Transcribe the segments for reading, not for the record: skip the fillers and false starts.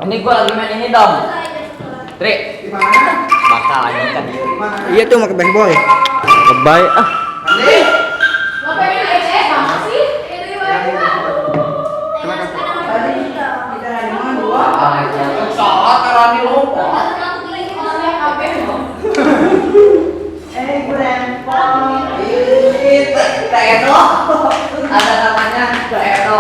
Ini gua lagi main ini dong. Trik. Bakal lanjutkan gitu. Iya tuh pakai bad boy. Lebay ah. Lo pengen ECS banget sih? Salah karani lupa. Tedo. Ada namanya Tedo.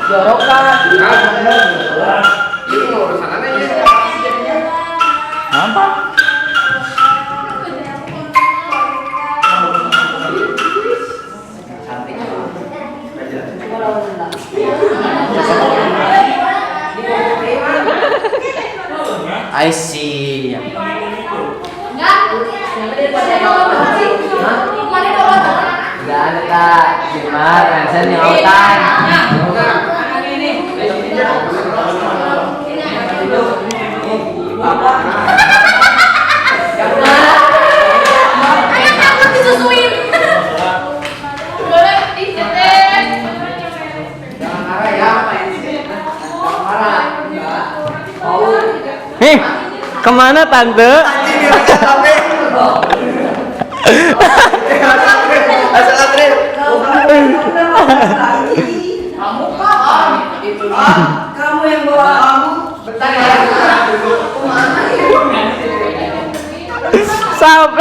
Jorok kan? Itu urusan aja. Apa? I see. Enggak ada tak. Cuma Ransen yang hutan. Heh, kemana tante? Kamu yang bawa kamu. Bentar ya. Sap.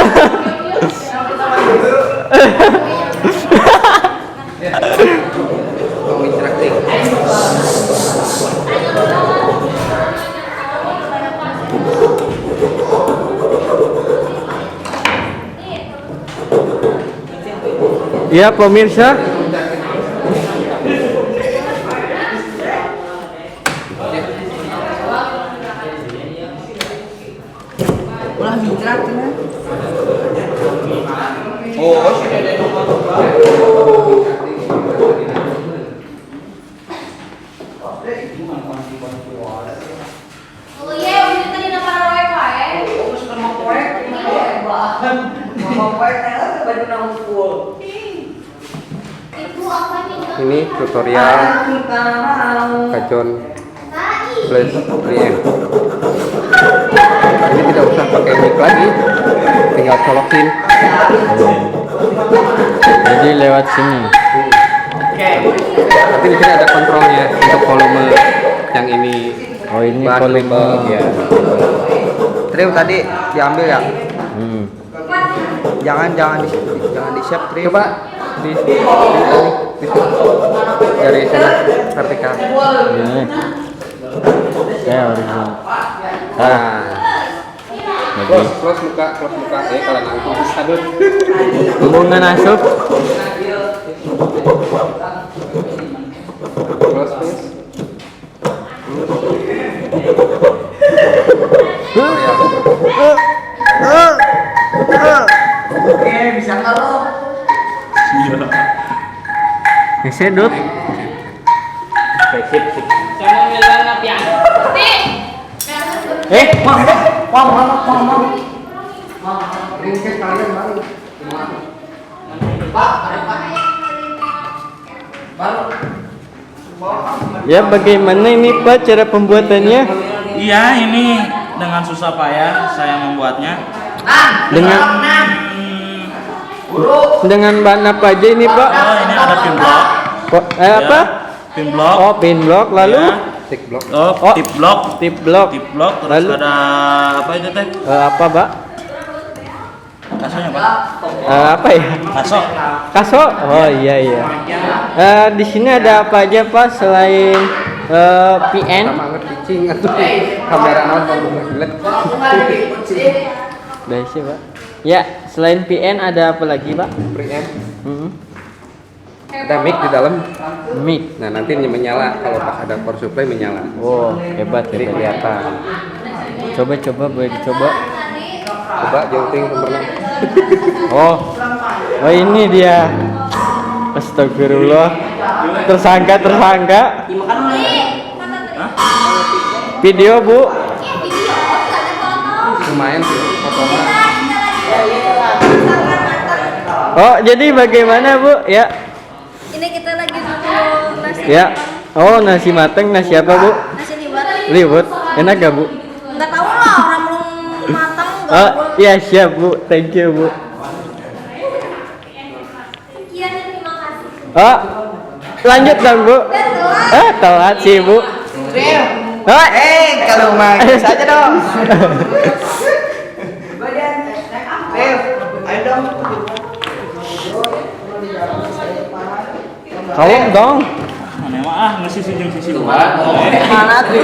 Ya pemirsa, Ulah hijrah kan? Oh, ini tutorial kajon flash preamp. Ini tidak usah pakai mic lagi, tinggal colokin. jadi lewat sini. Nanti di sini ada kontrolnya untuk volume yang ini. Oh ini bass volume. level, ya. Trio tadi diambil ya. Jangan di shape Trio. Coba di dari sana vertikal. Ini. Ya original. Nah, Lagi. close muka kalau nanti bisa dulu. Hubungan asup. Close please. Bisa nggak lo? Sedut. Ringkes kalian baru. Ya bagaimana ini Pak cara pembuatannya? Iya, ini dengan susah payah saya membuatnya. Dengan bahan apa aja ini Pak? Oh, ini ada pin block. Apa? Pin block. Oh pin block lalu? Ya. Stick block. Oh, tip block. Tip block. Tip block. Terus Lalu? ada apa itu teh? Apa Pak? Kasonya Pak. Apa ya? Kaso. Kaso? Oh iya. Di sini ada apa aja Pak selain PN? Sama ngerti cing atau kamera nonton lihat. Dari sih Pak. Ya selain PN ada apa lagi Pak? Preamp. Ada mic di dalam. Mic. Nah nanti ini menyala kalau pas ada power supply menyala. Oh hebat Jadi ya. kelihatan. Coba boleh dicoba. Coba jauh nomor 6. Oh ini dia. Astagfirullah. Tersangka. Video, Bu. Lumayan sih fotonya. Oh, jadi bagaimana, Bu? Ya. Ini kita lagi nunggu nasi. Ya. Oh, nasi mateng, nasi apa, Bu? Nasi liwet. Liwet. Enak gak, Bu? Enggak tahu lah orang belum matang enggak. Oh, iya siap, Bu. Thank you, Bu. Sekian dan terima kasih. Oh, lanjut dong, Bu. Telat sih, Bu. Oh, Kalau mah saja dong. Ayo dong. tolong dong. Mana mah ngasih sisi Mana tuh?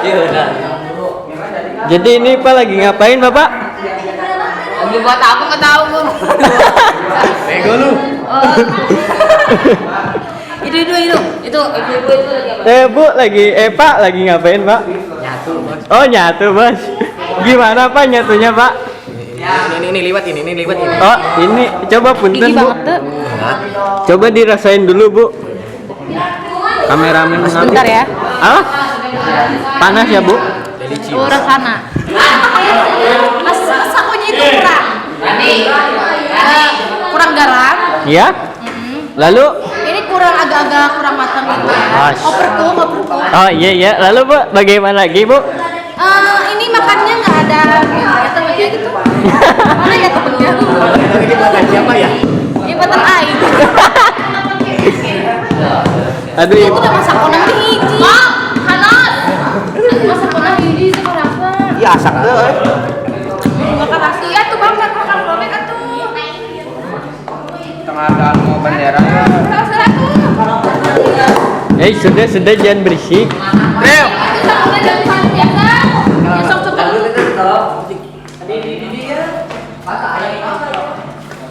Iya udah. Jadi ini Pak lagi ngapain, Bapak? Lagi buat apa nggak tahu gua. Bego lu. Itu ibu lagi apa? Bu lagi Pak lagi ngapain, Pak? Nyatu bos. Oh, nyatu, Bos. Gimana, Pak, nyatunya, Pak? Ini liwat ini. Oh, ini coba punten, Bu. Coba dirasain dulu, Bu. Kameramen Sebentar ya. Ah? Panas ya, Bu? Kurang sana. Mas sakunya itu kurang. Kurang garam. Iya? Lalu Ini kurang agak-agak kurang matang gitu ya. Overcook. oh iya. Lalu, Bu, bagaimana lagi, Bu? Ini makannya nggak ada temennya gitu. Mana ya temennya? Ini buatan siapa ya? Ini buatan Aing. Aduh, Aku udah masak konang hiji. Hanas. Masak konang hiji seberapa? Iya, asak tuh. Makan nasi ya tuh bang, makan lomek atuh. Tengah mau bendera. sudah jangan berisik. Leo.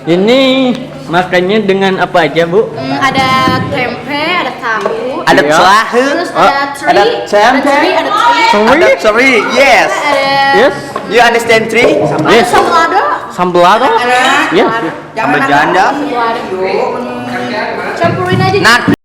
Ini makannya dengan apa aja, Bu? Ada tempe, ada tahu, Ada Iya. tahu. terus ada teri, ada tempe. ada teri, Ada sorry. Yes. ada Yes. You understand tree? Yes. sambal ada. Sambal apa? Yes. Sambal janda. Campurin aja. Nah,